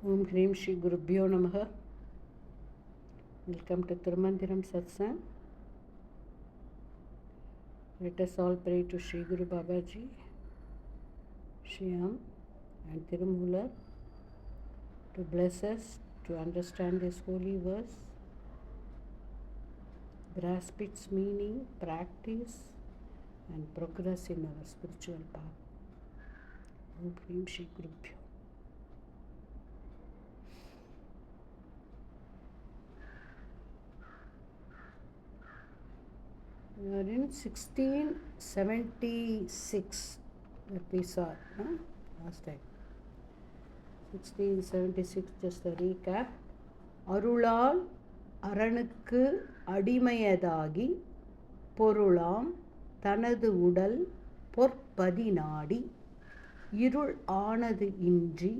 Om Hrim Shri Gurubhyo Namaha. Welcome to Tirumandiram Satsang. Let us all pray to Shri Guru Babaji, Shyam and Tirumular to bless us to understand this holy verse, grasp its meaning, practice and progress in our spiritual path. Om Hrim Shri Gurubhyo. We are in 1676 that we saw last time. 1676, just a recap. அருளால் அரணுக்கு அடிமையதாகி பொருளாம் தனது உடல் பொற்பதி நாடி இருள் ஆனது இன்றி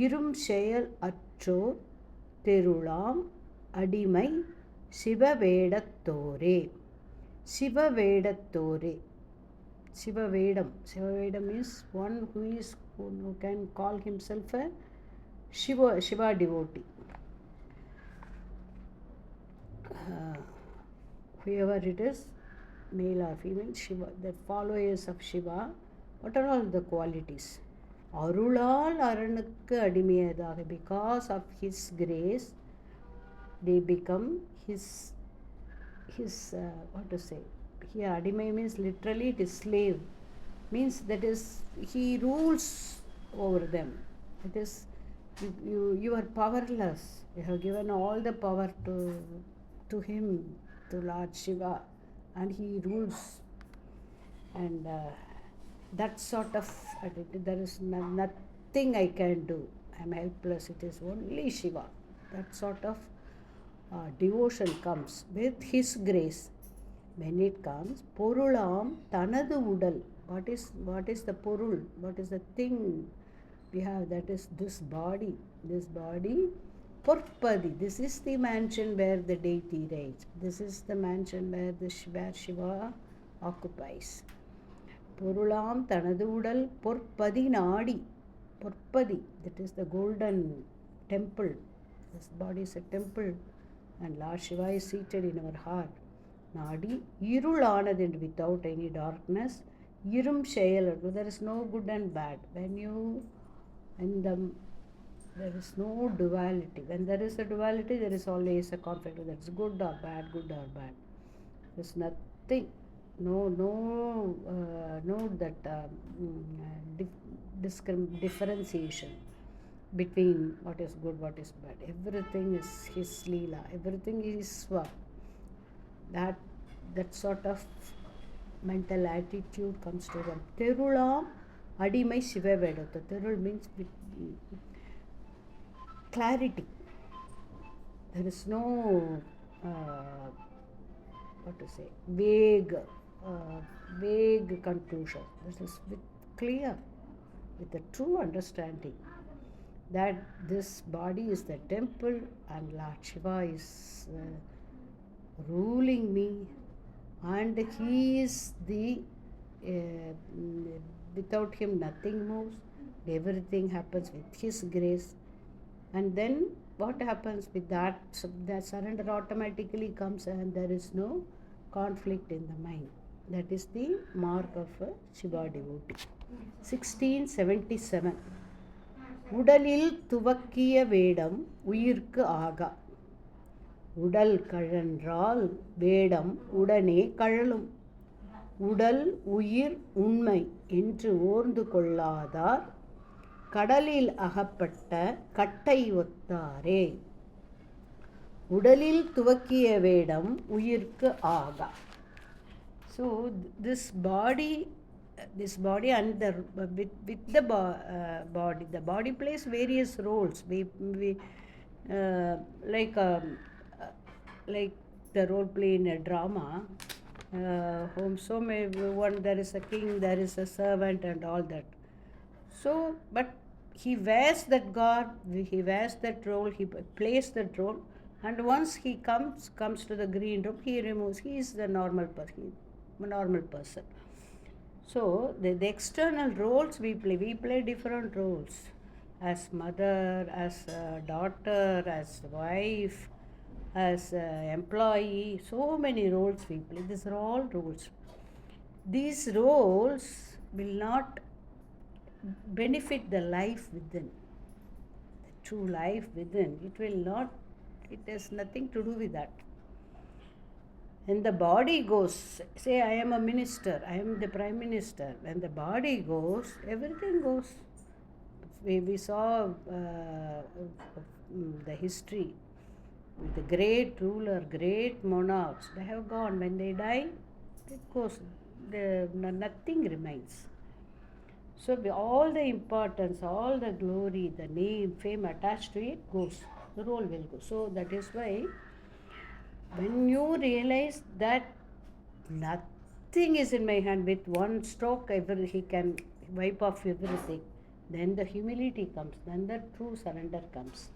இரும் செயல் அற்றோர் தெருளாம் அடிமை சிவவேடத்தோரே. Shivavedattore. Shivavedam is one who can call himself a Shiva devotee. Whoever it is, male or female, Shiva, the followers of Shiva, what are all the qualities? Arulal aranukku adimayadaga, because of his grace, they become his what to say, here adimai means literally it is slave, means that is he rules over them. It is you are powerless, you have given all the power to him, to Lord Shiva, and he rules, and that sort of there is nothing I can do, I am helpless, it is only Shiva. That sort of devotion comes with his grace. When it comes, porulam tanadu udal. What is the porul? What is the thing we have? That is this body. This body, porpadi. This is the mansion where the deity reigns. This is the mansion where Shiva occupies. Porulam tanadu udal porpadi nadi. Porpadi, that is the golden temple. This body is a temple. And Lord Shiva is seated in our heart. Nadi, irulanadin, without any darkness. Irum shayal, there is no good and bad. There is no duality. When there is a duality, there is always a conflict. Whether it's good or bad, good or bad. There is nothing, no differentiation between what is good, what is bad. Everything is his leela, everything is swa. That sort of mental attitude comes to them. Terulam adimai sivavedatta. Terul means clarity. There is no what to say, vague conclusion. This is clear, with a true understanding that this body is the temple and Lord Shiva is ruling me, and he is the without him nothing moves, everything happens with his grace. And then what happens with that? So that surrender automatically comes and there is no conflict in the mind. That is the mark of a Shiva devotee. 1677. உடலில் துவக்கிய வேடம் உயிர்க்கு ஆகா. உடல் கழன்றால் வேடம் உடனே கழலும். உடல் உயிர் உண்மை என்று ஓர்ந்து கொள்ளாதார் கடலில் அகப்பட்ட கட்டை ஒத்தாரே. உடலில் துவக்கிய வேடம் உயிர்க்கு ஆகா. So this body and with the body plays various roles. We like the role play in a drama, there is a king, there is a servant and all that. So but he wears that garb, he wears that role, he plays that role, and once he comes to the green room, he removes, he is the normal person. So the external roles we play different roles, as mother, as a daughter, as wife, as an employee. So many roles we play. These are all roles. These roles will not benefit the life within, the true life within. It will not, it has nothing to do with that. When the body goes, say I am a minister, I am the prime minister. When the body goes, everything goes. We saw the history with the great ruler, great monarchs. They have gone. When they die, it goes. Nothing remains. So all the importance, all the glory, the name, fame attached to it goes. The role will go. So that is why when you realize that nothing is in my hand, with one stroke he can wipe off everything, then the humility comes, then the true surrender comes.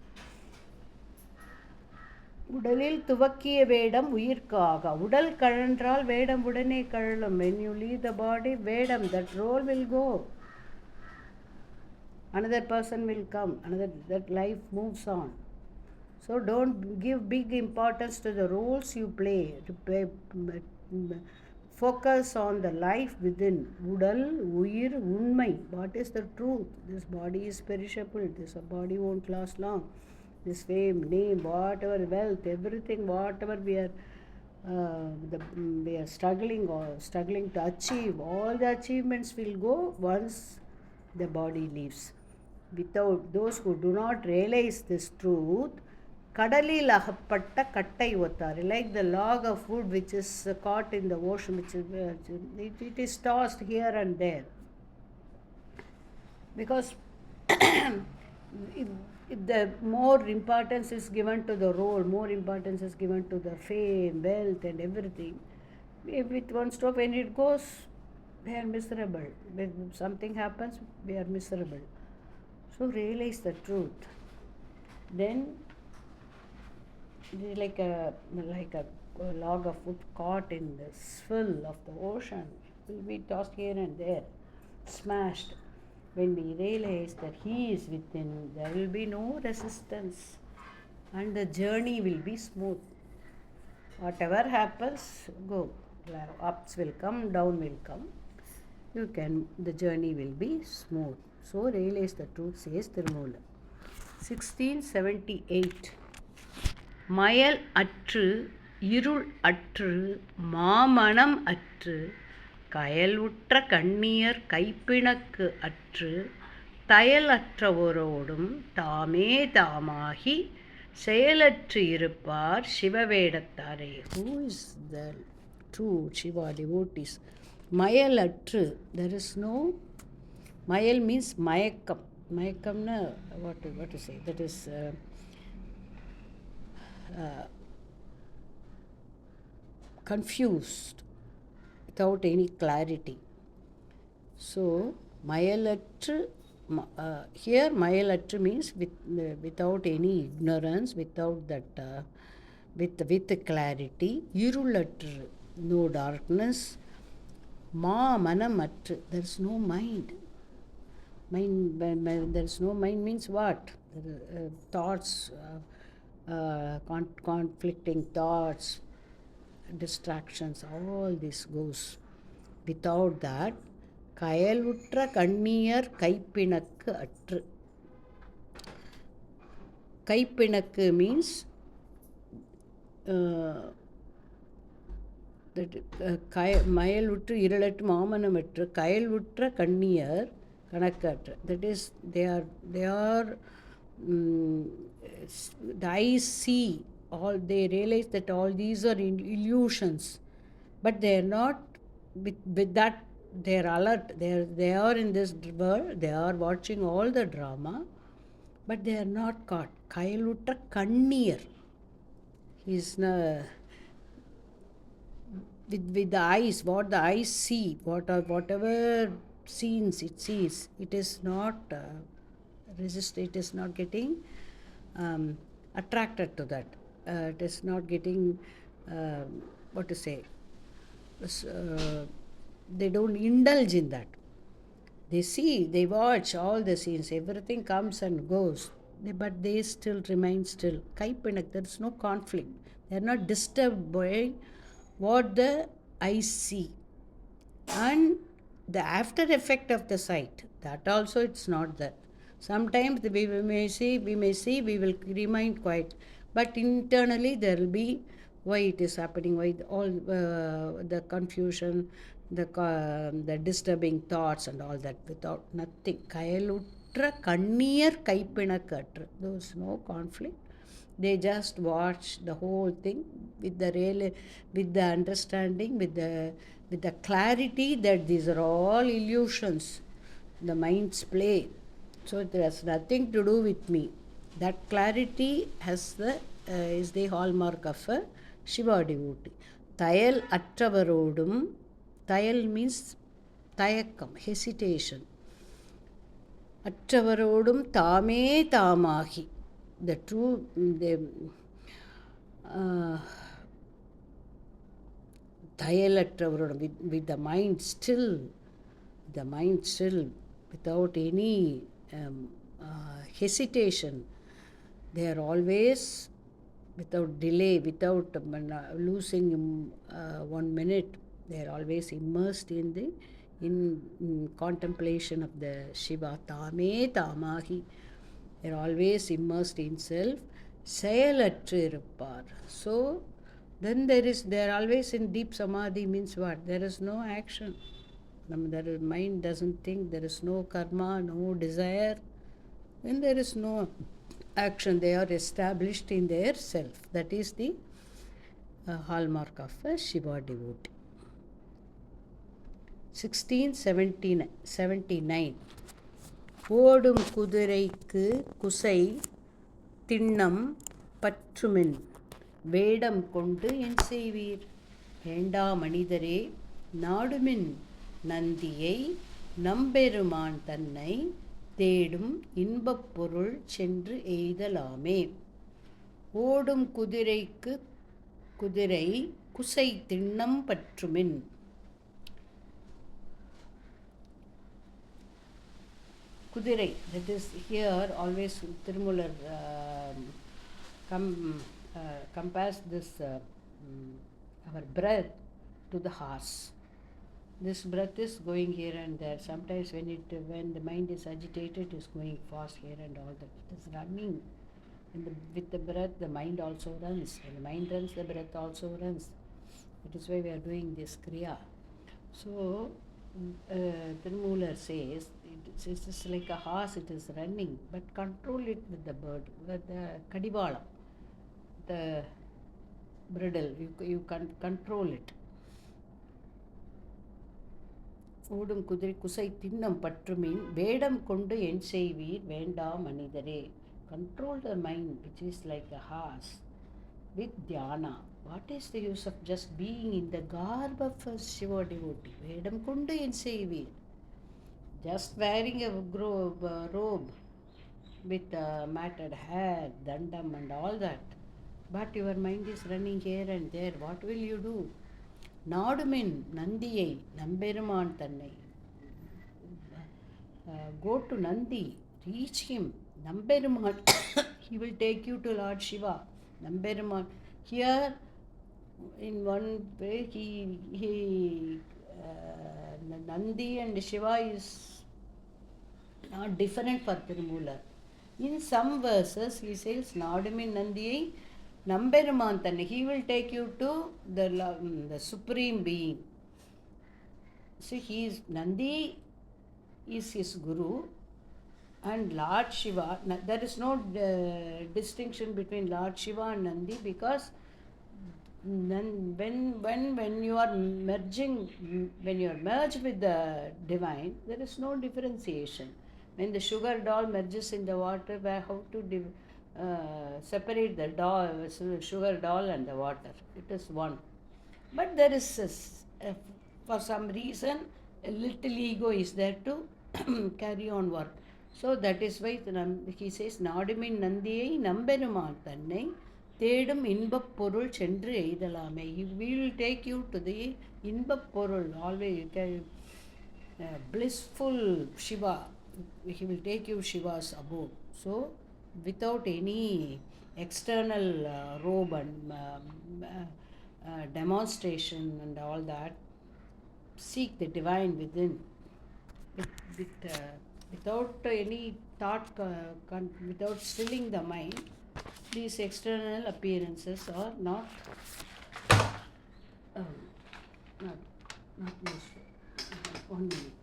உடலில் துவக்கிய வேடம் உயிர்க்காக. உடல் கழன்றால் வேடம் உடனே கழலும். When you leave the body, வேடம், that role will go. Another person will come, that life moves on. So don't give big importance to the roles you play. Focus on the life within. Udal, Uir, Unmai. What is the truth? This body is perishable. This body won't last long. This fame, name, whatever, wealth, everything, whatever we are struggling to achieve, all the achievements will go once the body leaves. Without those who do not realize this truth, கடலில் அகப்பட்ட கட்டை ஒத்தார், like the log of wood which is caught in the ocean, which is it is tossed here and there, because if the more importance is given to the role, more importance is given to the fame, wealth and everything, if with one stroke when it goes, we are miserable. When something happens, we are miserable. So realize the truth. Then it is like a log of wood caught in the swill of the ocean. It will be tossed here and there, smashed. When we realize that He is within, there will be no resistance and the journey will be smooth. Whatever happens, go. Ups will come, down will come. The journey will be smooth. So realize the truth, says Tirumoolar. 1678. மயல் அற்று இருள் அற்று மாமணம் அற்று கயல் உற்ற கண்ணியர் கைப்பிணக்கு அற்று Thiel அற்றவரோடும் தாமே தாமாகி செயலற்று இருப்பார் சிவவேடத்தாரே. Who is the true Shiva devotees? மயல் அற்று, there is no, mayal means mayakam. Mayakamna, what to say, that is confused, without any clarity. So mayalatru, here mayalatru means without any ignorance, without that with clarity. Irulatru, no darkness. Ma manamatru, there is no mind. There is no mind means what? Thoughts, conflicting thoughts, distractions, all this goes. Without that, கயலுற்ற கண்ணியர் கைப்பிணக்கு அற்று. கைப்பிணக்கு means மயலுற்று இருளற்று மாமனமற்று கயலுற்ற கண்ணியர் கணக்கற்று. That is, they are the eyes see all, they realize that all these are illusions, but they are not with that, they are alert, they are in this world, they are watching all the drama, but they are not caught. Kayalutra kanniyar, he is with the eyes, what the eyes see, whatever scenes it sees, it is not it is not getting attracted to that. It is not getting, they don't indulge in that. They see, they watch all the scenes, everything comes and goes, but they still remain still. Kaipinak, there is no conflict. They are not disturbed by what the eyes see. And the after effect of the sight, that also it's not that. Sometimes we may see, we will remain quiet, but internally there will be why it is happening, why all the confusion, the disturbing thoughts and all that, without nothing. Kayalutra kanniyar kaipinakatra. There was no conflict. They just watch the whole thing with the real, with the understanding, with the clarity that these are all illusions, the mind's play. So it has nothing to do with me. That clarity has is the hallmark of a Shiva devotee. Thayal attavarodum. Thayal means tayakam, hesitation. Attavarodum tame tamahi. The true, thayalattavarodam, with the mind still, without any hesitation. They are always without delay, without losing 1 minute. They are always immersed in contemplation of the Shiva. Tame tamahi. They are always immersed in self. Sayalatrirupar. So then they are always in deep samadhi. Means what? There is no action. Their mind doesn't think. There is no karma, no desire. When there is no action, they are established in their self. That is the hallmark of a Shiva devotee. 1679. ஓடும் குதிரைக்கு குசை திண்ணம் பற்றுமின் வேடம் கொண்டு என் செய்வீர். வேண்டா மனிதரே, நாடுமின் நந்தியை நம்பெருமான் தன்னை தேடும் இன்பப் பொருள் சென்று எய்தலாமே. ஓடும் குதிரைக்கு குதிரை குசை திண்ணம் பற்றுமின். Kudirai, that is here always Tirumular compares this our breath to the horse. This breath is going here and there. Sometimes when the mind is agitated, it is going fast here and all that. It is running. With the breath, the mind also runs. When the mind runs, the breath also runs. That is why we are doing this kriya. So Tirumular says, it is like a horse, it is running, but control it with the bird, with the kadivala, the bridle, you can control it. ஓடும் குதிரை குசை திண்ணம் பற்றுமின் வேடம் கொண்டு என் செய்வீர் வேண்டா மனிதரே. Control the mind, which is like a horse, with dhyana. What is the use of just being in the garb of a Shiva devotee? Vedam kundu en seivir. Just wearing a robe with matted hair, dandam and all that. But your mind is running here and there. What will you do? Nadumin Nandiyai Namberuman Tannai. Go to Nandi, reach him. Namberuman, he will take you to Lord Shiva. Namberuman. Here, in one way, Nandi and Shiva is not different for Tirumular. In some verses, he says, Nadumin Nandiyai Namberuman Tannai. He will take you to the Supreme Being. See, Nandi is his Guru, and Lord Shiva, there is no distinction between Lord Shiva and Nandi, because when you are merged with the divine, there is no differentiation. When the sugar doll merges in the water, how to separate the sugar doll and the water? It is one. But there is for some reason a little ego is there to carry on work. So that is why he says, Nadumin Nandiyai Namberuman Tannai தேடும் இன்பப் பொருள் சென்று எய்தலாமே. He will take you to the இன்பப் பொருள். Always blissful Shiva. He will take you Shiva's abode. So, without any external robe and demonstration and all that, seek the divine within. Without any thought, without stilling the mind, these external appearances are not um, not useful. 1 minute.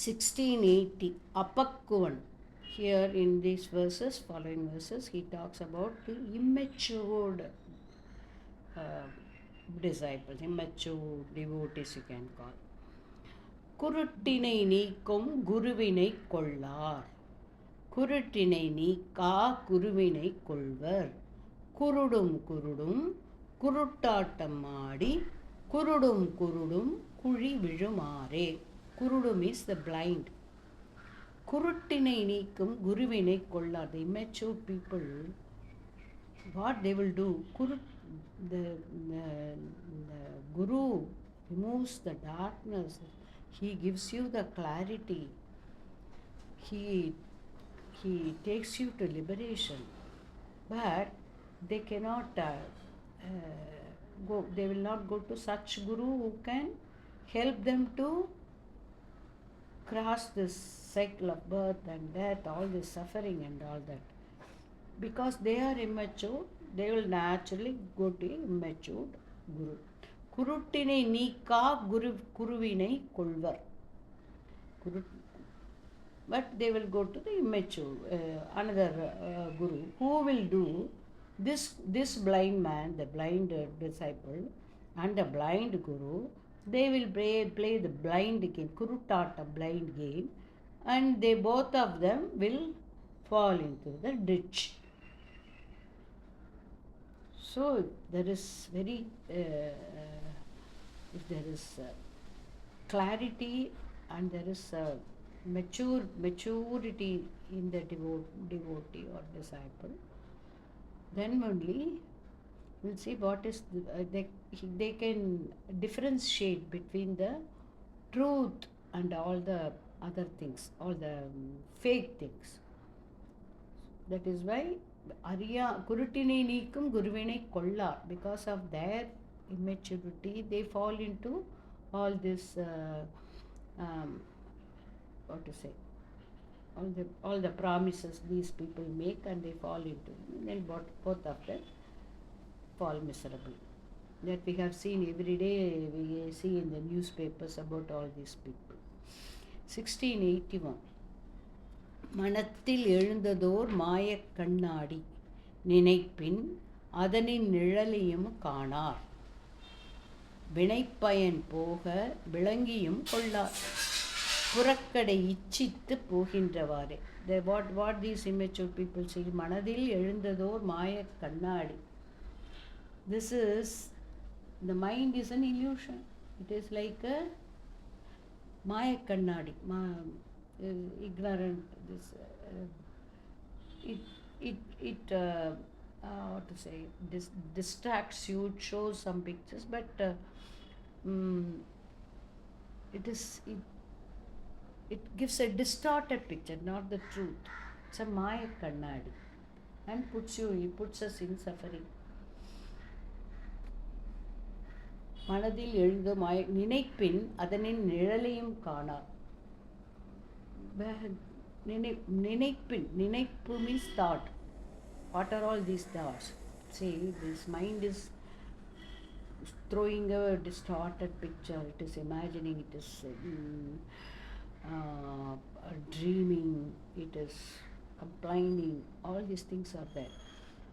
(1680) Apakkuvan. Here in these verses, following verses, he talks about the immature disciples, immature devotees you can call. குருட்டினை நீக்கும் குருவினை கொள்ளார். குருட்டினை நீக்கா குருவினை கொள்வர். குருடும் குருடும் குருட்டாட்டம் ஆடி குருடும் குருடும் குழி விழுமாறே. Kurudum is the blind. Kuruttinai neekum guruvinai kollar. The immature people, what they will do? The guru removes the darkness. He gives you the clarity. He takes you to liberation. But they cannot go. They will not go to such guru who can help them to cross this cycle of birth and death, all this suffering and all that. Because they are immature, they will naturally go to immature guru. Kuruttinai neeka kuruvinai kolvar. But they will go to the immature, another guru, who will do this blind man, the blind disciple, and the blind guru. They will play the blind game, Kurutata blind game, and they both of them will fall into the ditch. So there is very, if there is clarity and there is maturity in the devotee or disciple, then only we'll see what is they can differentiate between the truth and all the other things, all the fake things. That is why Kuruttinai neekum guruvinai kollar. Because of their immaturity, they fall into all this what to say, all the promises these people make, and they fall into, and then both of them fall miserably. That we have seen every day, we see in the newspapers about all these people. 1681 மனத்தில் எழுந்ததோர் மாயக் கண்ணாடி நினைப்பின் அதனின் நிழலையும் காணார். வினைப்பயன் போக விளங்கியும் கொள்ளார். புறக்கடை இச்சித்து போகின்றவாறே. What these immature people say, மனதில் எழுந்ததோர் மாயக் கண்ணாடி. This is, the mind is an illusion. It is like a Maya Kannadi, ignorant. This what to say? This distracts you. It shows some pictures, but it gives a distorted picture, not the truth. It's a Maya Kannadi, and it puts us in suffering. மனதில் எழுந்த நினைப்பின் அதனின் நிழலையும் காணார். நினைப்பு means thought. What are all these thoughts? See, this mind is throwing a distorted picture. It is imagining, it is dreaming, it is complaining. All these things are there.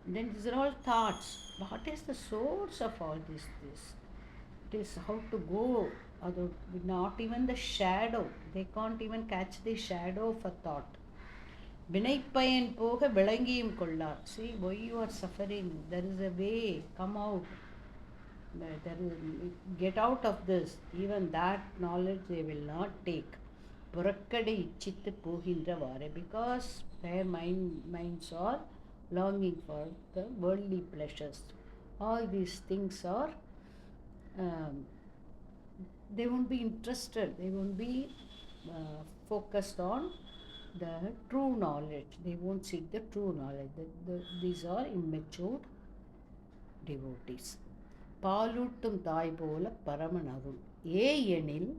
And then these are all thoughts. What is the source of all this? It is how to go, not even the shadow. They can't even catch the shadow of a thought. வினைப்பயன் போக விளங்கியும் கொள்ளார். See, why you are suffering? There is a way. Come out. get out of this. Even that knowledge they will not take. புறக்கடை இச்சித்து போகின்றவாறு, because their minds are longing for the worldly pleasures. All these things are, they won't be interested, they won't be focused on the true knowledge. They won't seek the true knowledge. These are immature devotees. பாலூட்டும் தாய் போல பரமன் அருள் ஏய் எனில்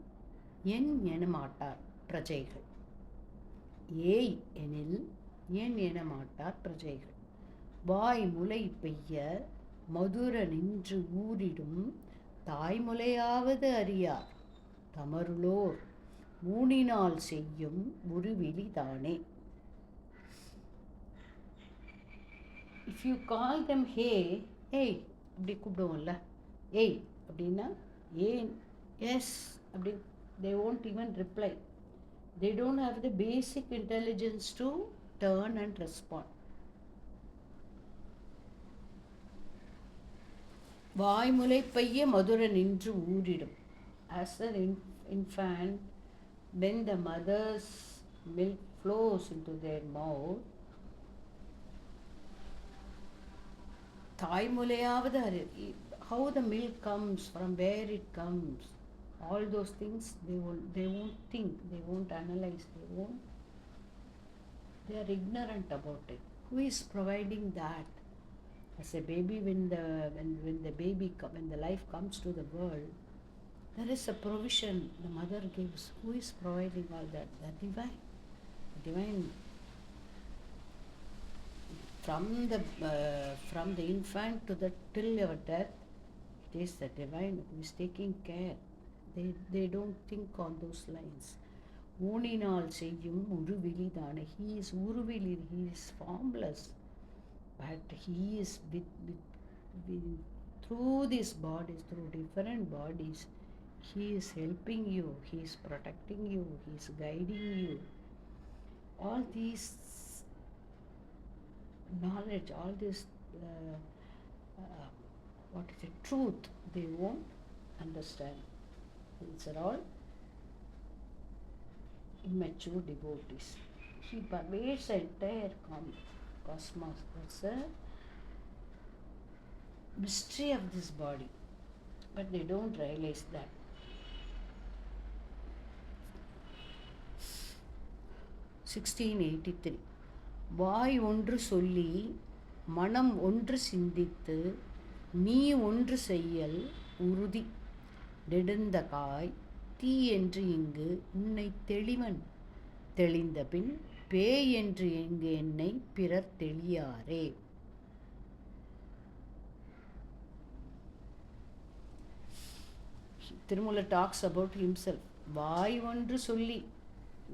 என் எனமாட்டார் பிரஜைகள். ஏய் எனில் என் எனமாட்டார் பிரஜைகள். வாய் முலை பெய்ய மதுர நின்று ஊரிடும் தாய்முலையாவது அறியார் தமருளோர் ஊனினால் செய்யும் உருவிலி தானே. If you call them hey, ஏய் அப்படி கூப்பிடுவோம்ல, ஏய் அப்படின்னா ஏன், எஸ் அப்படி, they won't even reply. They don't have the basic intelligence to turn and respond. வாய்முலை பைய மதுர நின்று ஊரிடும். As an infant, when the mother's milk flows into their mouth, தாய்முலையாவது how the milk comes, from where it comes, all those things they won't think, they won't analyze, they are ignorant about it. Who is providing that? As a baby, when the life comes to the world, there is a provision the mother gives. Who is providing all that? The divine. From the infant to till our death, it is the divine who is taking care. They don't think on those lines. ஊனினால் செய்யும் உருவிலி தானே. He is uruvili, he is formless, but he is with through these bodies, through different bodies, he is helping you, he is protecting you, he is guiding you. All these knowledge, all this what is it, truth, they won't understand. These are all immature devotees. He pervades the entire cosmos. That's a mystery of this body, but they don't realize that. (1683) வாய் ஒன்று சொல்லி மனம் ஒன்று சிந்தித்து நீ ஒன்று செய்யல் உறுதி நெடுந்த காய் தீ என்று இங்கு உன்னை தெளிவன் தெளிந்த பின் பேய் என்று இங்கு என்னை பிறர் தெளியாரே. Tirumala talks about himself. வாய் ஒன்று சொல்லி,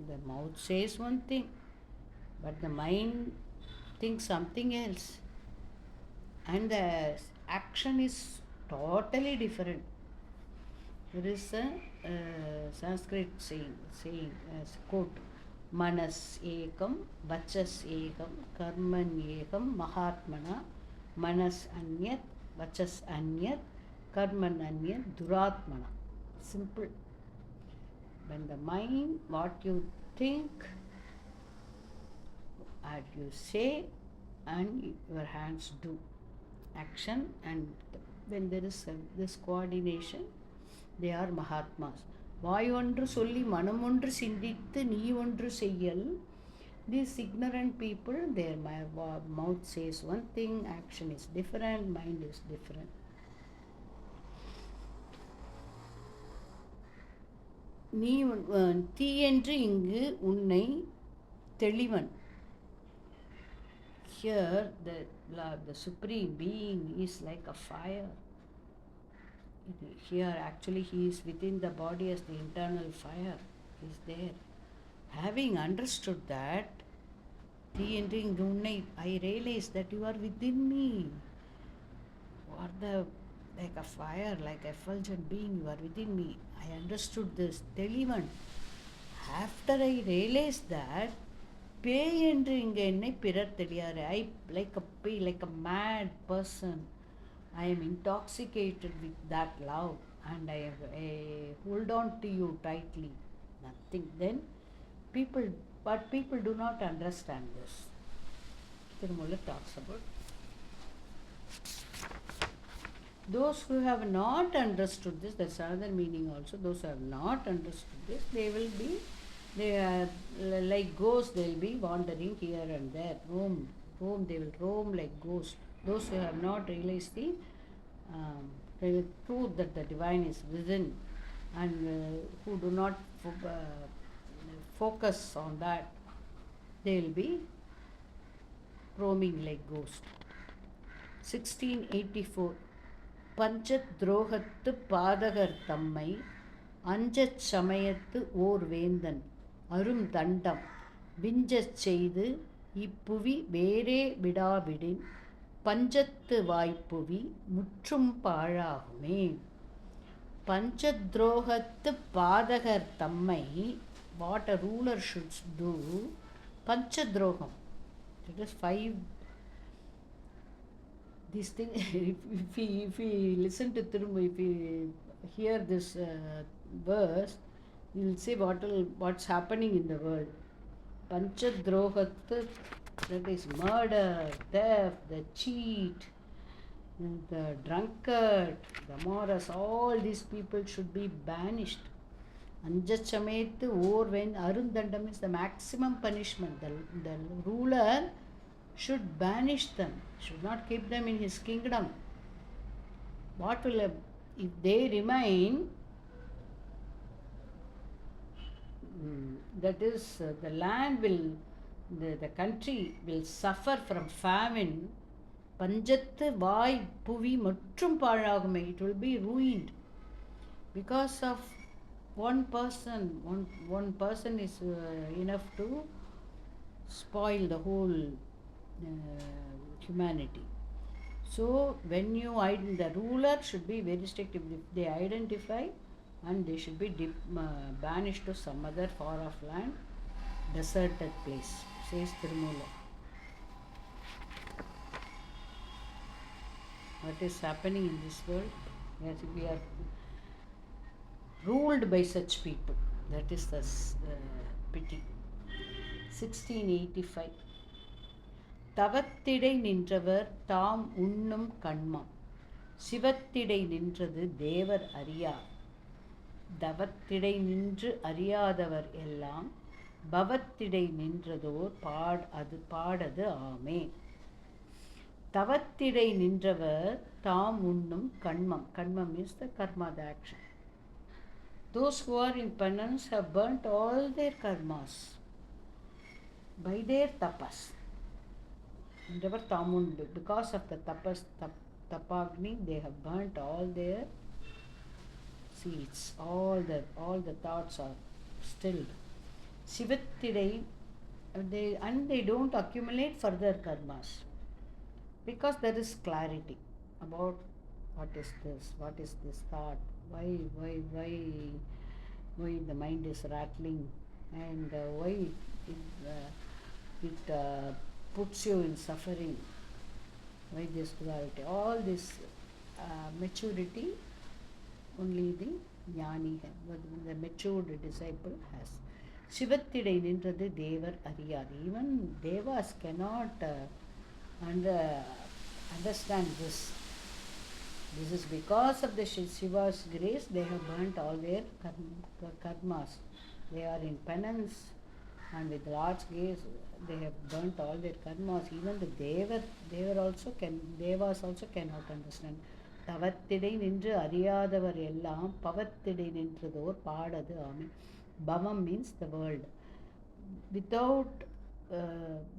the mouth says one thing, but the mind thinks something else, and the action is totally different. There is a Sanskrit saying as quote, manas ekam vachas ekam karman ekam mahatmana manas anyat vachas anyat karman anyat duratmana. Simple. When the mind, what you think and you say and your hands do action, and when there is this coordination, they are Mahatmas. வாய் ஒன்று சொல்லி மனம் ஒன்று சிந்தித்து நீ ஒன்று செய்யல். These ignorant people, their mouth says one thing, action is different, mind is different. நீ தீ என்று இங்கு உன்னை தெளிவன். Here the supreme being is like a fire. Here actually he is within the body as the internal fire. He is there. Having understood that, I realize that you are within me. You are like a fire, like a effulgent being, you are within me. I understood this. Telivan. After I realized that, பேய் என்று இங்கே என்னை பிறர் தெரியாரு. I like a mad person I am intoxicated with that love and I hold on to you tightly. Nothing. Then people, but people do not understand this. Tirumala talks about those who have not understood this. That's another meaning also. Those who have not understood this, they are like ghosts. They will be wandering here and there, roam. They will roam like ghosts. Those who have not realized the truth that the divine is within, and who do not focus on that, they will be roaming like ghosts. 1684 பஞ்சத் துரோகத்து பாதகர் தம்மை அஞ்சச் சமயத்து ஓர் வேந்தன் அரும் தண்டம் விஞ்சச் செய்து இப்புவி வேறே விடாவிடின் பஞ்சத்து வாய்ப்புவி முற்றும் பாழாகுமே. பஞ்சத்ரோகத்து பாதகர் தம்மை, what a ruler should do, panchadroham. It is 5. This thing, if we listen to Tirumala, if we hear this verse, you will see what's happening in the world. Panchadrohat, that is murder, theft, the cheat, the drunkard, the morals, all these people should be banished. Anjachamethu or when Arundandam is the maximum punishment. The ruler should banish them, should not keep them in his kingdom. What will, if they remain, that is, the land will, the country will suffer from famine. Panjathu vai puvi muttrum paalagume, it will be ruined because of one person. One person is enough to spoil the whole humanity. So when you the ruler should be very strict. If they identify, and they should be banished to some other far off land, deserted place, says Tirumala. What is happening in this world? Yes, we are ruled by such people. That is the pity. 1685 தவத்திடை நின்றவர் தாம் உண்ணும் கண்மம் சிவத்திடை நின்றது தேவர் அறியார். தவத்திடை நின்று அறியாதவர் எல்லாம் பவத்திடை நின்றதோர் பாடது ஆமே. தவத்திடை நின்றவர் தாம் உண்ணும் கண்மம். Kanmam is the karma, the action. Those who are in penance have burnt all their karmas by their tapas. Never tamundu, because of the tapagni, they have burnt all their seeds. All the thoughts are stilled. Sivattidai, they don't accumulate further karmas, because there is clarity about what is this thought, why the mind is rattling, and why it puts you in suffering, why this duality. All this maturity only the ஞானி, the matured disciple has. சிவத்திடை நின்றது தேவர் அறியார். Even devas cannot understand this. This is because of the Shiva's grace. They have burnt all their karmas. They are in penance, and with Lord's grace they have burnt all their karmas. Even the devas also cannot understand. தவத்திடை நின்று அறியாதவர் எல்லாம் பவத்திடை நின்றதோர் பாடது ஆமே. Bhavam means the world.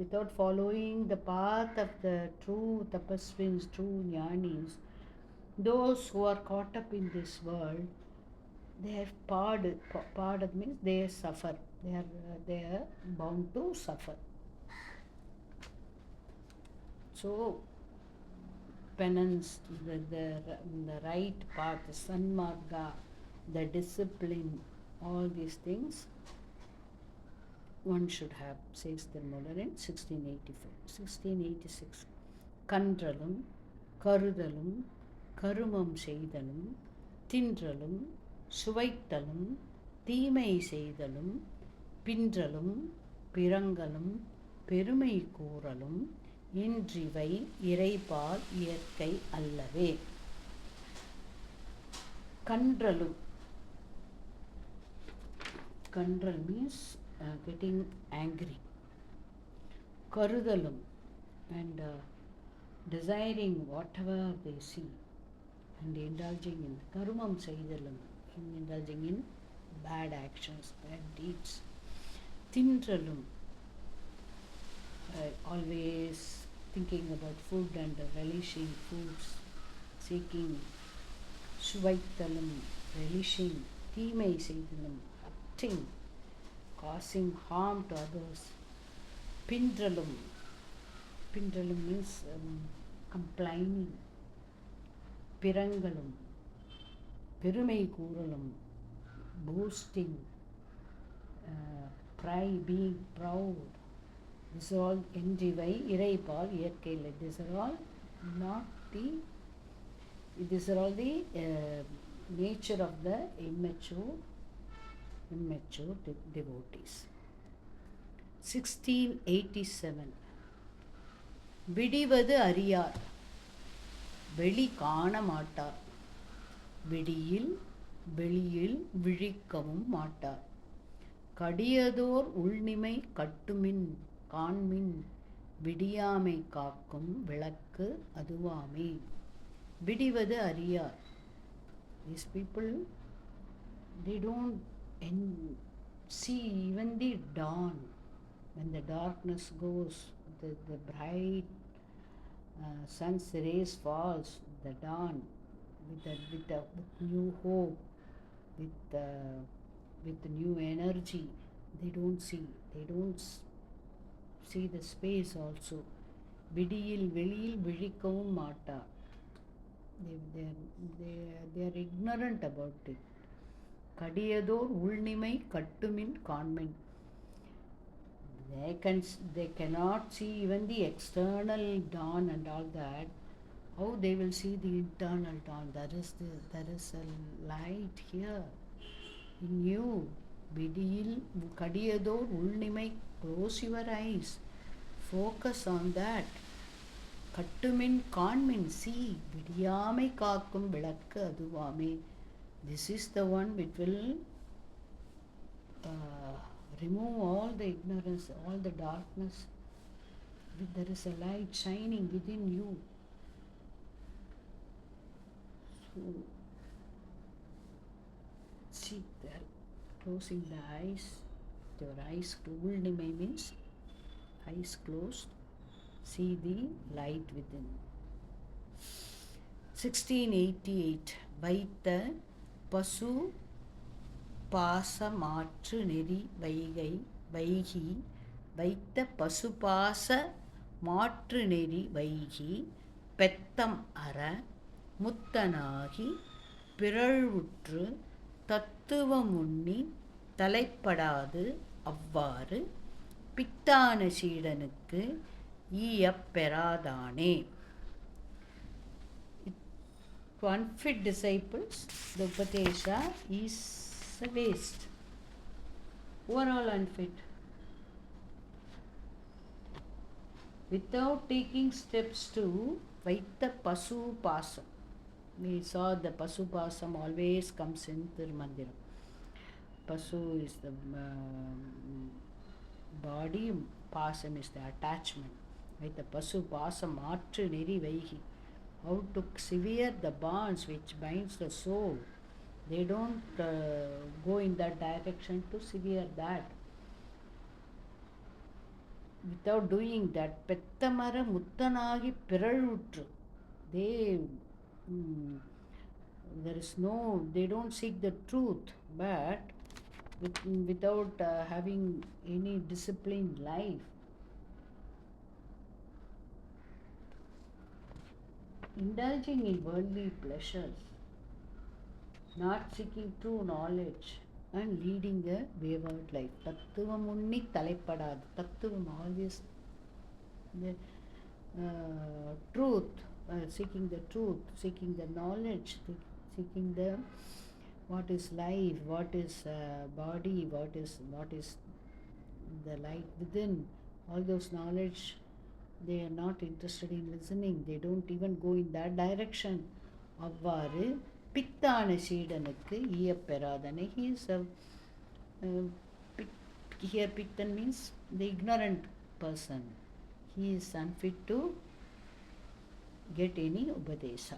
Without following the path of the true tapasvins, true jnanis, those who are caught up in this world, they are pad means they suffer. They are bound to suffer. So penance, the right path, the sanmarga, the discipline, all these things one should have, says Tirumala in 1685. 1686 கன்றலும் கருதலும் கருமம் செய்தலும் தின்றலும் சுவைத்தலும் தீமை செய்தலும் பின்றலும் பிறங்கலும் பெருமை கூறலும் இன்றிவை இறைபால் இயற்கை அல்லவே. கன்றலும், கன்றல் means getting angry. கருதலும் and desiring whatever they see and indulging in karumam seidalum, indulging in bad actions, bad deeds. Tinralum, always thinking about food and relishing foods, seeking. Suvaithalum, relishing. Teemai seidalum, acting, causing harm to others. Pindralum, pindralum means complaining. Pirangalum, perumai kooralum, boasting, pride, being proud. This is all endivai iraipaal iyarkai. These are all not the, these are all the nature of the immature devotees. 1687. விடிவது அறியார், வெளி காண மாட்டார், விடியில் வெளியில் விழிக்கவும் மாட்டார், கடியதோர் உள்நிமை கட்டுமின் காண்மின், விடியாமை காக்கும் விளக்கு அதுவாமே. விடிவது அறியார். These people, they don't see even the dawn. When the darkness goes, the bright sun's rays falls, the dawn, with new hope, with new energy. They don't see the space also. விடியில் வெளியில் விழிக்கவும் மாட்டார். They are ignorant about it. கடியதோர் உள்நிமை கட்டுமின் காண்மின். They cannot see even the external dawn and all that. How they will see the internal dawn? There is a light here in you. விடியில் கடியதோர் உள்நிமை. Close your eyes. Focus on that. கட்டுமின் காண்மின். See. விடியாமை காக்கும் விளக்கு அதுவாமே. This is the one which will remove all the ignorance, all the darkness. There is a light shining within you. So, see there, closing the eyes. Your eyes closed means eyes closed. See the light within. 1688. வைத்த பசு பாசமாற்று நெறி வைகி. வைத்த பசுபாச மாற்று நெறி வைகி. பெத்தம் அற முத்தனாகி பிறழ்வுற்று தத்துவமுன்னி தலைப்படாது அவ்வாறு பித்தான சீடனுக்கு ஈயப்பெறாதானே. To unfit disciples, the Upadesha is a waste. Who are all unfit? Without taking steps to Vaita Pasu Pasam. We saw the Pasu Pasam always comes in Tirumandiram. Pasu is the body, Pasam is the attachment. Vaita Pasu Pasam Maatru Neri Vaihi. How to sever the bonds which binds the soul. They don't go in that direction to sever that. Without doing that, pettamara muttanagi piralutru. There is no, they don't seek the truth, but without having any disciplined life. Indulging in worldly pleasures, not seeking true knowledge, and leading a wayward life. Tattvam unni thalaippadaadu. Tattvam always the truth seeking the truth, seeking the knowledge, seeking the what is life, what is body, what is the light within. All those knowledge, they are not interested in listening. They don't even go in that direction. அவ்வாறு பித்தான சீடனுக்கு ஈயப்பெறாதனை. He is a here Pittan means the ignorant person. He is unfit to get any upadesa.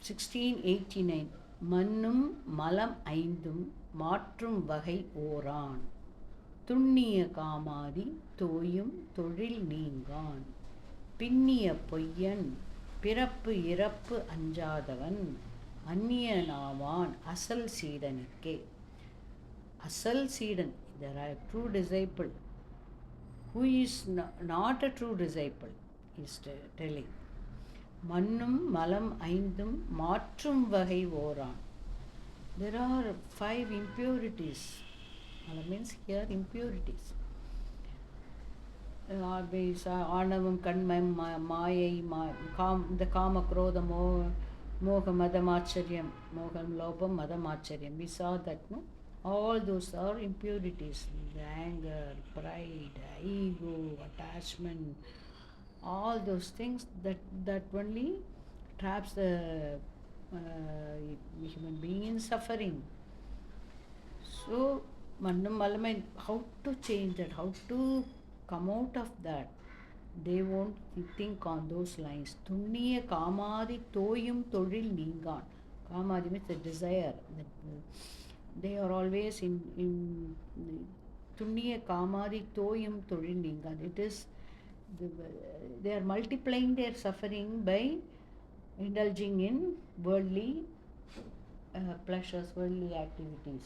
(1689) மன்னும் மலம் ஐந்தும் மாற்றும் வகை ஓரான் துண்ணிய காமாதி தோயும் தொழில் நீங்கான் பின்னிய பொய்யன் பிறப்பு இறப்பு அஞ்சாதவன் அந்நியனாவான் அசல் சீடனுக்கே. அசல் சீடன், there are true disciple. Who is not a true disciple is telling. மன்னும் மலம் ஐந்தும் மாற்றும் வகை Oraon. There are 5 impurities. Mala means here impurities. ஆணவம், கண்மம், மாயை, இந்த காம, குரோத, மோக, மதமாச்சரியம், மோகம், லோபம், மதமாச்சரியம். We saw that, no? All those are impurities. The anger, pride, ego, attachment, all those things that only traps the human being in suffering. So, mannum malamai, how to change that, how to come out of that? They won't think on those lines. Tunniya kamadi thoyum tozhil neengaan. Kamadi means the desire. They are always in Tunniya kamadi thoyum tozhil neengaan. It is they are multiplying their suffering by indulging in worldly pleasures, worldly activities.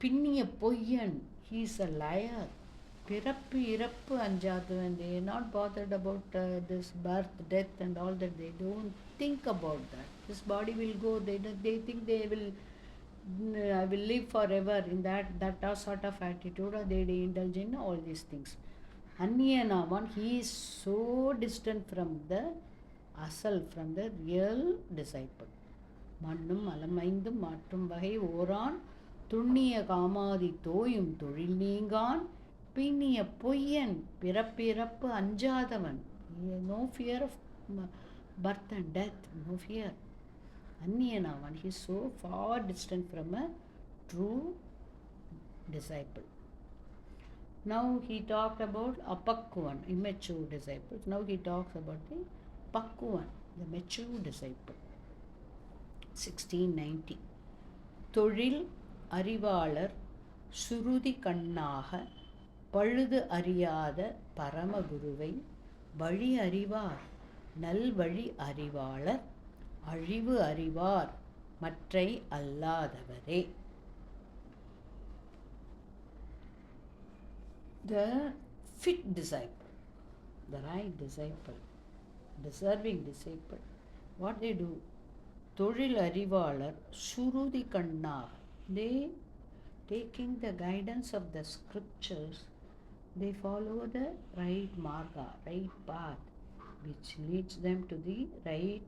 Pinniya பொய்யன், he is a liar. பிறப்பு இறப்பு அஞ்சாதவன். They are not bothered about this birth, death and all that. They don't think about that. This body will go. They think they will I will live forever. In that sort of attitude, or they indulge in all these things. Anniyanavan, he is so distant from the asal, from the real disciple. மன்னும் மலமைந்தும் மாற்றும் வகை ஓரான் துண்ணிய காமாதி தோயும் தொழில் நீங்கான் பின்னிய பொய்யன் பிறப்பிறப்பு அஞ்சாதவன். No fear of birth and death, no fear. Anniyanavan, he is so far distant from a true disciple. Now he talked about apakkuvan, immature disciples. Now he talks about the pakkuvan, the mature disciple. 1690. தொழில் அறிவாளர் சுருதி கண்ணாக பழுது அறியாத பரமகுருவை வழி அறிவார் நல்வழி அறிவாளர் அழிவு அறிவார் மற்றை அல்லாதவரே. The fit disciple, the right disciple, deserving disciple, what they do? தொழில் அறிவாளர் சுருதி கண்ணாக, they taking the guidance of the scriptures, they follow the right marga, right path, which leads them to the right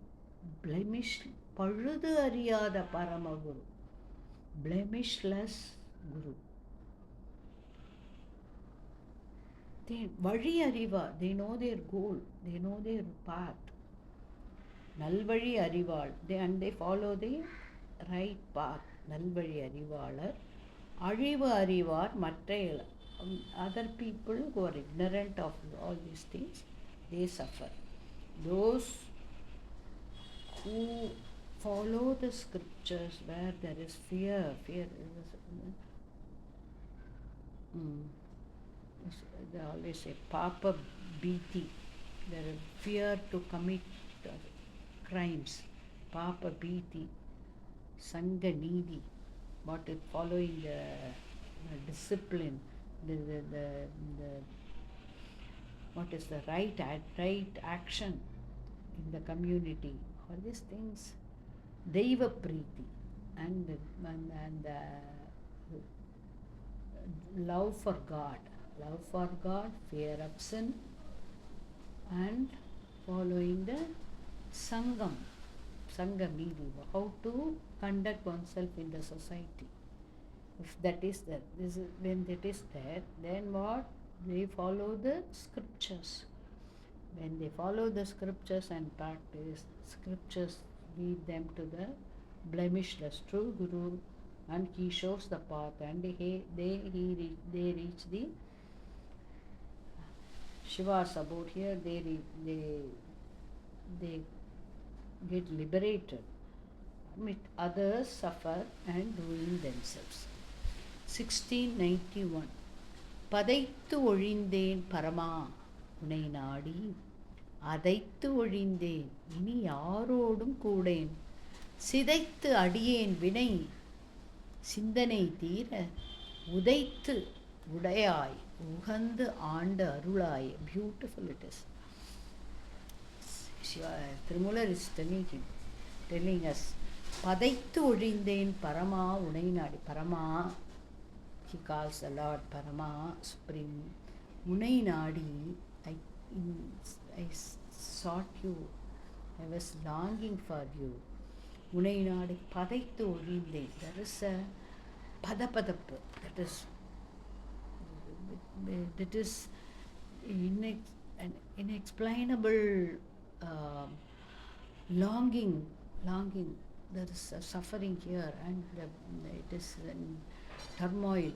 blemish, பழுது அறியாத Paramaguru, blemishless guru. They வழி அறிவார், they know their goal, they know their path. நல்வழி அறிவாள், and they follow the right path. நல்வழி அறிவாளர் அழிவு அறிவார் மற்ற other people who are ignorant of all these things, they suffer. Those who follow the scriptures where there is fear they always say papa bhiti, there is fear to commit crimes, papa bhiti, sangha needi, what is following the discipline, the what is the right action in the community, all these things. Deiva preeti and love for God, fear of sin, and following the Sangam meaning, how to conduct oneself in the society. If that is there, when that is there, then what? They follow the scriptures. When they follow the scriptures and practice, scriptures lead them to the blemishless true Guru, and he shows the path, and they reach the Shiva's abode here. They get liberated. Others suffer and ruin themselves. 1691. பதைத்து ஒழிந்தேன் பரமா உனை நாடி, அதைத்து ஒழிந்தேன் இனி யாரோடும் கூடேன், சிதைத்து அடியேன் வினை சிந்தனை தீர, உதைத்து உடையாய் உகந்து ஆண்டு அருளாய். Beautiful it is. Thirumalar is telling us, பதைத்து ஒழிந்தேன் பரமா உனை நாடி. பரமா, he calls the Lord Parama, Supreme. உனை நாடி, I sought you, I was longing for you. உனை நாடி பதைத்து ஒழிந்தேன். There is a பதப்பதப்பு, that is an inexplainable longing. There is a suffering here, and it is in turmoil.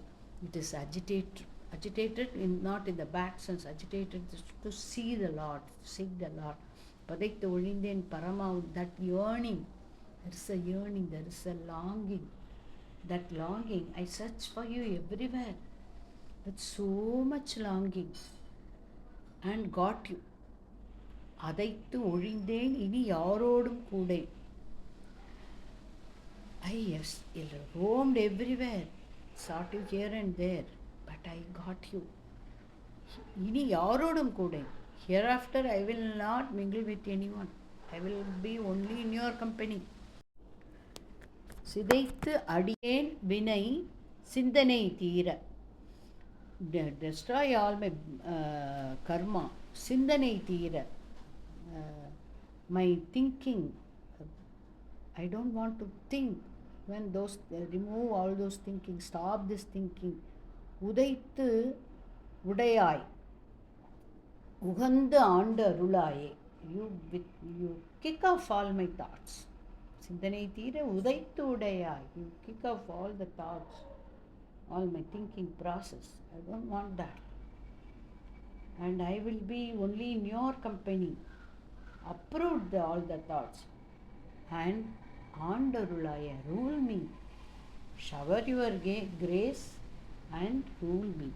It is agitated not in the bad sense, agitated to see the Lord, seek the Lord. பதைத்து ஒழிந்தேன் Parama, that yearning, there is a yearning, there is a longing. That longing, I search for you everywhere with so much longing, and got you. அதைத்து ஒழிந்தேன் இனி யாரோடும் கூடேன். I roamed everywhere, sought you here and there, but I got you. இனி யாரோடும் கூடேன். Hereafter I will not mingle with anyone. I will be only in your company. சிதைத்து அடியேன் வினை சிந்தனை தீர. Destroy all my karma. சிந்தனை தீர. My thinking, I don't want to think. When those remove all those thinking, stop this thinking. உதைத்து உடையாய் உகந்து ஆண்டு அருளாயே. You kick off all my thoughts. சிந்தனை தீர உதைத்து உடையாய். You kick off all the thoughts, all my thinking process. I don't want that. And I will be only in your company. Uproot all the thoughts. And Andarulaya, rule me. Shower your grace and rule me.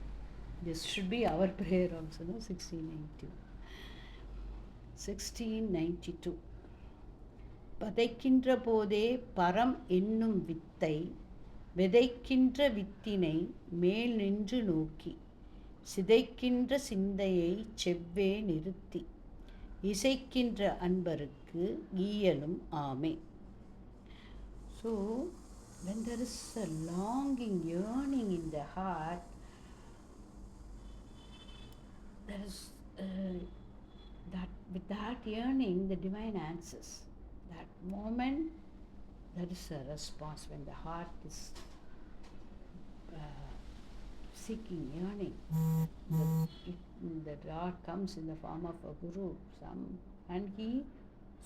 This should be our prayer also, no? 1692. பதைக்கின்ற போதே பரம் என்னும் வித்தை, விதைக்கின்ற வித்தினை மேல் நின்று நோக்கி, சிதைக்கின்ற சிந்தையை செவ்வே நிறுத்தி, இசைக்கின்ற அன்பருக்கு ஈயலும் ஆமே. So, when there is a longing, yearning in the heart, there is that with that yearning, the divine answers. That moment, there is a response when the heart is seeking, yearning. The Lord comes in the form of a Guru, and he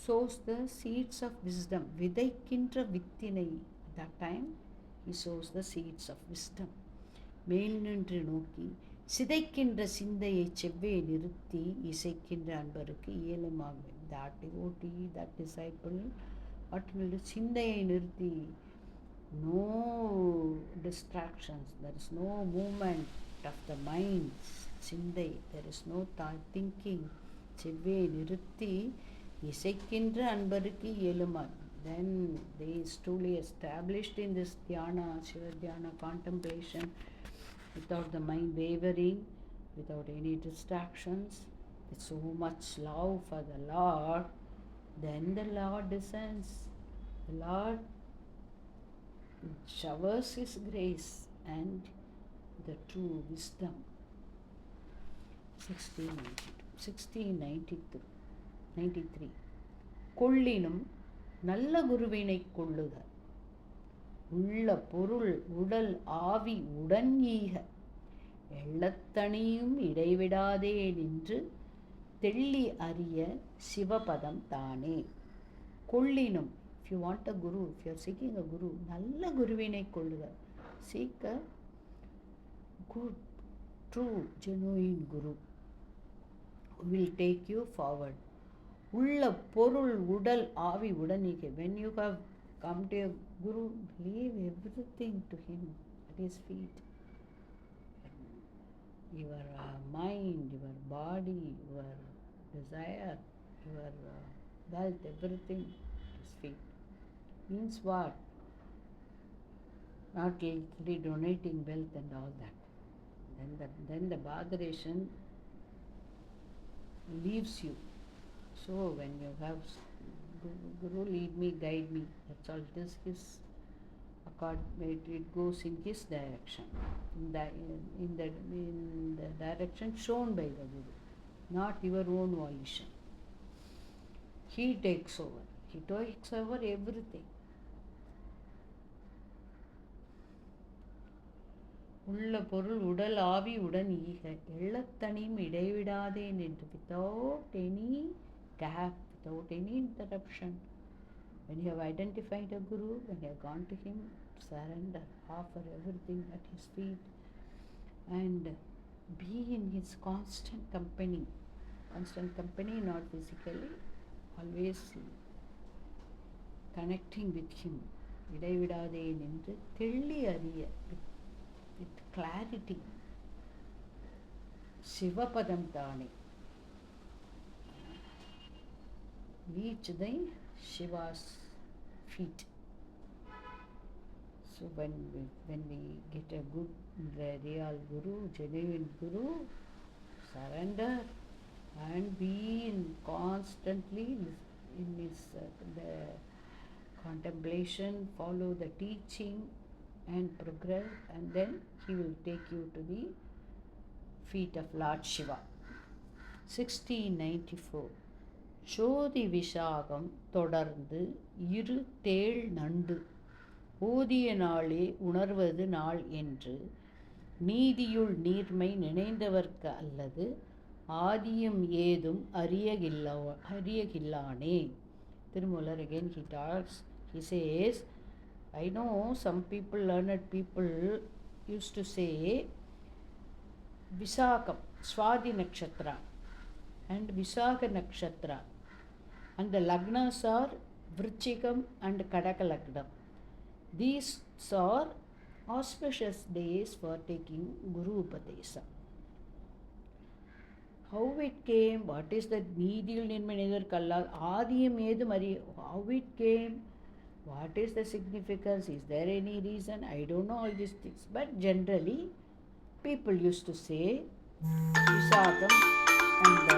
sows the seeds of wisdom. விதைக்கின்ற வித்தினை. At that time, he sows the seeds of wisdom. மேல் நின்று நோக்கி, சிதைக்கின்ற சிந்தையை செவ்வே நிறுத்தி, இசைக்கின்ற அன்பருக்கு இயலுமாகும். That devotee, that disciple, what will do? சிந்தையை நிறுத்தி, no distractions, there is no movement of the mind, சிந்தை, there is no thinking, செவ்வே நிறுத்தி, இசைக்கின்ற அன்பருக்கு இயலுமாகும். Then they is truly established in this dhyana, Shiva dhyana, contemplation, without the mind wavering, without any distractions, with so much love for the Lord. Then the Lord descends. The Lord showers His grace and the true wisdom. 1693 கொள்ளினும் நல்ல குருவினை கொள்ளுக, உள்ள பொருள் உடல் ஆவி உடன் ஈக, எள்ளத்தனியும் இடைவிடாதே நின்று தெள்ளி அறிய சிவபதம் தானே. கொள்ளினும், if you want a guru, if you are seeking a guru, நல்ல குருவினை கொள்ளுக. Seek a good, true, genuine guru who will take you forward. உள்ள பொருள் உடல் ஆவி உடனீக. When you have come to a guru, leave everything to him at his feet. Your mind, your body, your desire, your wealth, everything at his feet. Means what? Not literally donating wealth and all that. Then the botheration leaves you. So when you have Guru, lead me, guide me, that's all it is. It goes in his direction, in the direction shown by the Guru, not your own volition. He takes over everything. உள்ள பொருள் உடல் ஆவி உடன் ஈக, எள்ளத்தனியும் இடைவிடாதே நின்று, without any gap, without any interruption. When you have identified a guru, when you have gone to him, surrender, offer everything at his feet, and be in his constant company. Constant company, not physically, always connecting with him. இடைவிடாதே நின்று தெள்ளி அறிய, with clarity, சிவபதம் தானே. Reach the Shiva's feet. So when we get a good, real guru, genuine guru, surrender and be constantly in his the contemplation, follow the teaching and progress, and then he will take you to the feet of Lord Shiva. 1694 சோதி விஷாகம் தொடர்ந்து இரு தேள் நண்டு ஓதிய நாளே உணர்வது நாள் என்று நீதியுள் நீர்மை நினைந்தவர்க்கு அல்லது ஆதியம் ஏதும் அறியகில்லானே. Thirumoolar again he talks, he says, I know some people, learned people used to say Visakam, Swati Nakshatra and Visakha Nakshatra, and the Lagnas are Vrichikam and Kadaka Lagnam. These are auspicious days for taking Guru Upadesa. How it came, what is the needil nirmanidar kalla, Adiyam edum ari, how it came, what is the significance, is there any reason? I don't know all these things, but generally people used to say Visakam and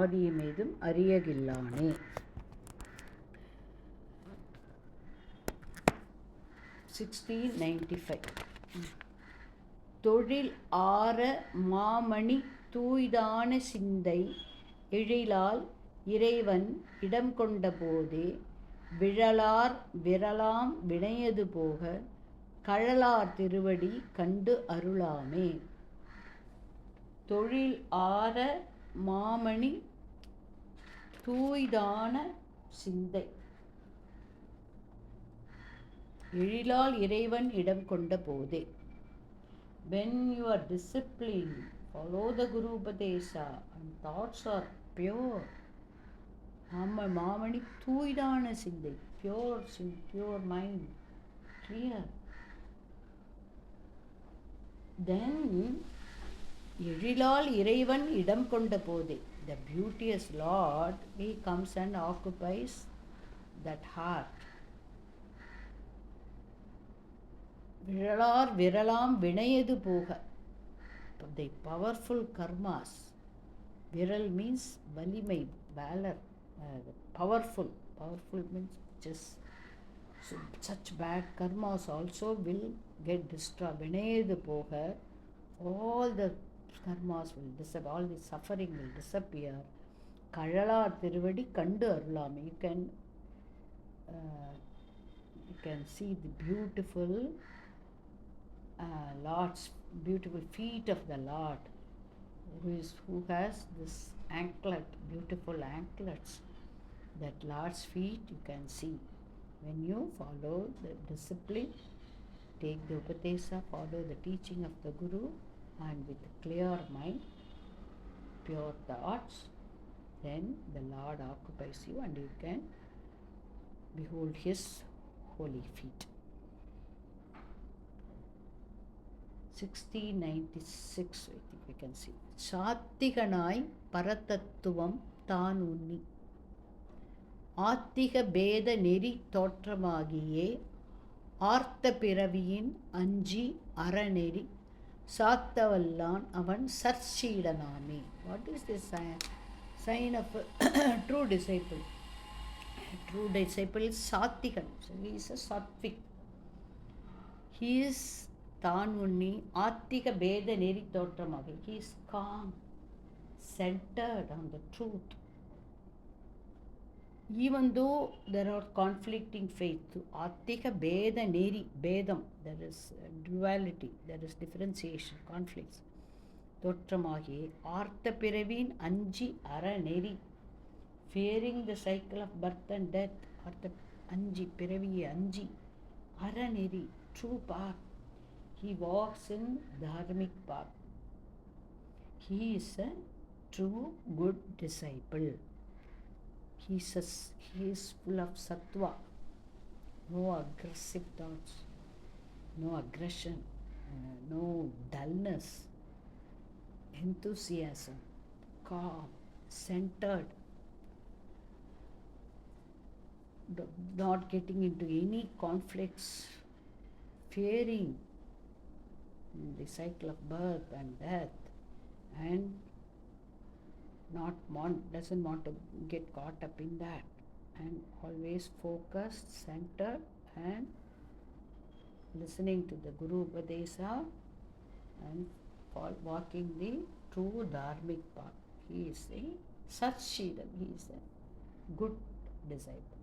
ஆதியமேதும் அறியகில்லானே. 1695 தொழில் ஆர மாமணி தூய்தான சிந்தை எழிலால் இறைவன் இடம் கொண்ட போதே விழலார் விரலாம் வினையது போக கழலார் திருவடி கண்டு அருளாமே. தொழில் ஆர மாமணி தூய்தான சிந்தை எழிலால் இறைவன் இடம் கொண்ட போதே. When you are disciplined, follow the Guru Upadesa and thoughts are pure. மாமணி தூய்தான சிந்தை, pure mind, clear. Then எழிலால் இறைவன் இடம் கொண்ட போதே, the beauteous Lord, he comes and occupies that heart. விழலார் விரலாம் வினையது போக, the powerful karmas. Viral means வலிமை, valor, powerful. Powerful means just so such bad karmas also will get destroyed. All the karmas will disappear, all the suffering will disappear. Kazhalar Tiruvadi Kandu Arulame. You can see the beautiful Lord's beautiful feet of the Lord, who has this anklet, beautiful anklets. That Lord's feet you can see. When you follow the discipline, take the Upadesa, follow the teaching of the Guru, and with clear mind, pure thoughts, then the Lord occupies you and you can behold His holy feet. 1696, I think we can see. சாத்திகனாய் பரதத்துவம் தான் உன்னி ஆத்திக பேத நெறி தோற்றமாகியே ஆர்த்த பிறவியின் அஞ்சி அறநெறி சாத்தவல்லான் அவன் சர்ச்சீடனாமே. What is the sign of a true disciple? True disciple is Sattikan. So he is a Sattvic. He is தான் உன்னி ஆத்திக பேத நெறி தோற்றமாக. He is calm, centered on the truth. Even though there are conflicting faith, Attika Beda Neri, Bedam, there is duality, there is differentiation, conflicts. Totramagi, Artha Piravin, Anji, Ara Neri, fearing the cycle of birth and death, Artha Anji, Piravi, Anji, Ara Neri, true path. He walks in dharmic path. He is a true good disciple. He is full of sattva, no aggressive thoughts, no aggression, no dullness, enthusiasm, calm, centered, not getting into any conflicts, fearing the cycle of birth and death, and doesn't want to get caught up in that, and always focused, centered, and listening to the Guru Upadesa and walking the true dharmic path. He is a Satshidam, he is a good disciple.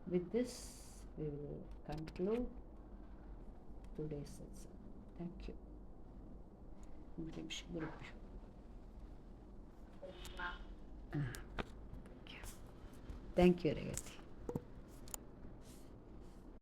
With this, we will conclude today's session. Thank you. Thank you, Ragati.